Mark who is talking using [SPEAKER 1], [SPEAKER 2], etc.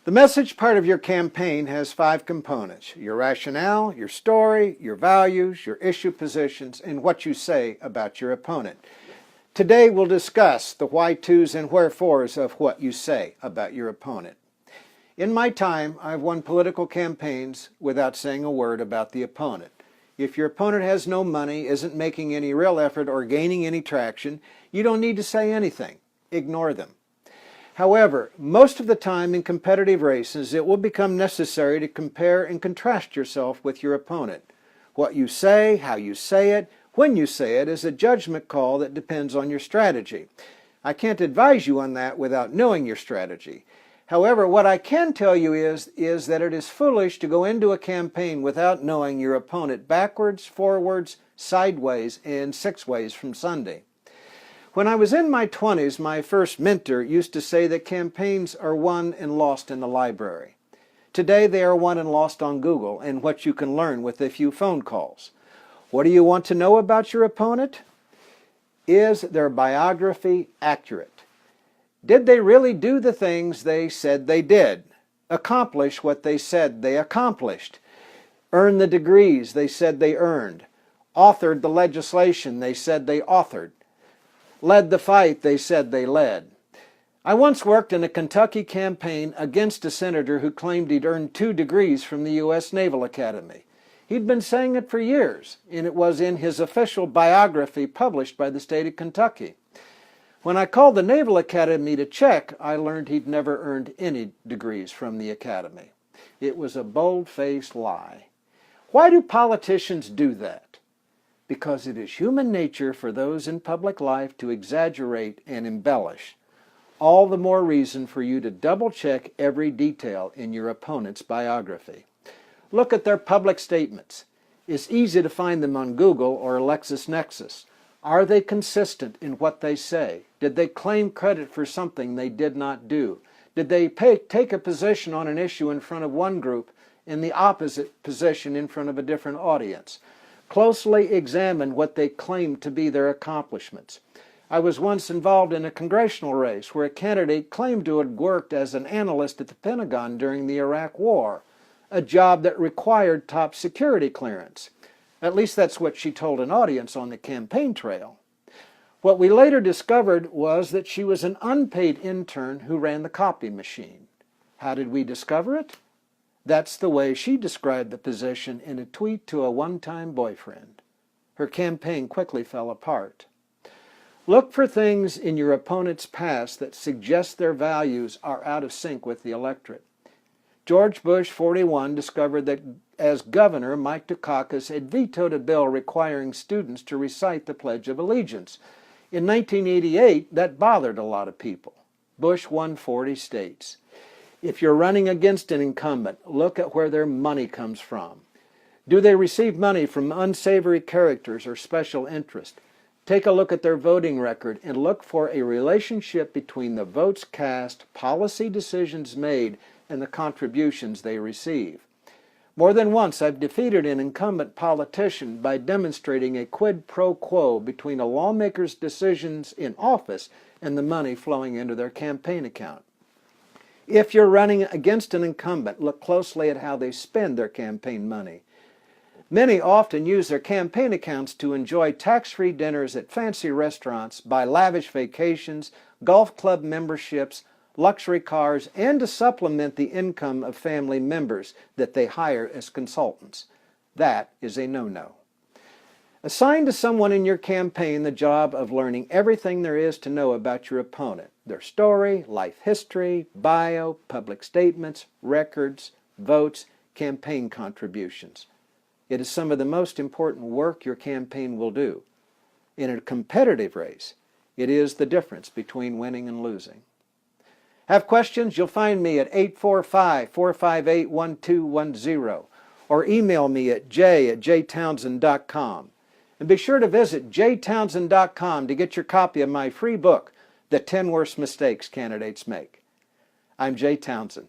[SPEAKER 1] The message part of your campaign has 5 components: your rationale, your story, your values, your issue positions, and what you say about your opponent. Today we'll discuss the why-tos and wherefores of what you say about your opponent. In my time, I've won political campaigns without saying a word about the opponent. If your opponent has no money, isn't making any real effort, or gaining any traction, you don't need to say anything. Ignore them. However, most of the time in competitive races, it will become necessary to compare and contrast yourself with your opponent. What you say, how you say it, when you say it is a judgment call that depends on your strategy. I can't advise you on that without knowing your strategy. However, what I can tell you is that it is foolish to go into a campaign without knowing your opponent backwards, forwards, sideways, and 6 ways from Sunday. When I was in my 20s, my first mentor used to say that campaigns are won and lost in the library. Today they are won and lost on Google and what you can learn with a few phone calls. What do you want to know about your opponent? Is their biography accurate? Did they really do the things they said they did? Accomplish what they said they accomplished? Earn the degrees they said they earned? Authored the legislation they said they authored? Led the fight they said they led? I once worked in a Kentucky campaign against a senator who claimed he'd earned 2 degrees from the U.S. Naval Academy. He'd been saying it for years, and it was in his official biography published by the state of Kentucky. When I called the Naval Academy to check, I learned he'd never earned any degrees from the Academy. It was a bold-faced lie. Why do politicians do that? Because it is human nature for those in public life to exaggerate and embellish. All the more reason for you to double-check every detail in your opponent's biography. Look at their public statements. It's easy to find them on Google or LexisNexis. Are they consistent in what they say? Did they claim credit for something they did not do? Did they take a position on an issue in front of one group and the opposite position in front of a different audience? Closely examine what they claim to be their accomplishments. I was once involved in a congressional race where a candidate claimed to have worked as an analyst at the Pentagon during the Iraq War, a job that required top security clearance. At least that's what she told an audience on the campaign trail. What we later discovered was that she was an unpaid intern who ran the copy machine. How did we discover it? That's the way she described the position in a tweet to a one-time boyfriend. Her campaign quickly fell apart. Look for things in your opponent's past that suggest their values are out of sync with the electorate. George Bush, 41, discovered that as governor, Mike Dukakis had vetoed a bill requiring students to recite the Pledge of Allegiance. In 1988, that bothered a lot of people. Bush won 40 states. If you're running against an incumbent, look at where their money comes from. Do they receive money from unsavory characters or special interest? Take a look at their voting record and look for a relationship between the votes cast, policy decisions made, and the contributions they receive. More than once, I've defeated an incumbent politician by demonstrating a quid pro quo between a lawmaker's decisions in office and the money flowing into their campaign account. If you're running against an incumbent, look closely at how they spend their campaign money. Many often use their campaign accounts to enjoy tax-free dinners at fancy restaurants, buy lavish vacations, golf club memberships, luxury cars, and to supplement the income of family members that they hire as consultants. That is a no-no. Assign to someone in your campaign the job of learning everything there is to know about your opponent, their story, life history, bio, public statements, records, votes, campaign contributions. It is some of the most important work your campaign will do. In a competitive race, it is the difference between winning and losing. Have questions? You'll find me at 845-458-1210 or email me at jay@jaytownsend.com. And be sure to visit jaytownsend.com to get your copy of my free book, The 10 Worst Mistakes Candidates Make. I'm Jay Townsend.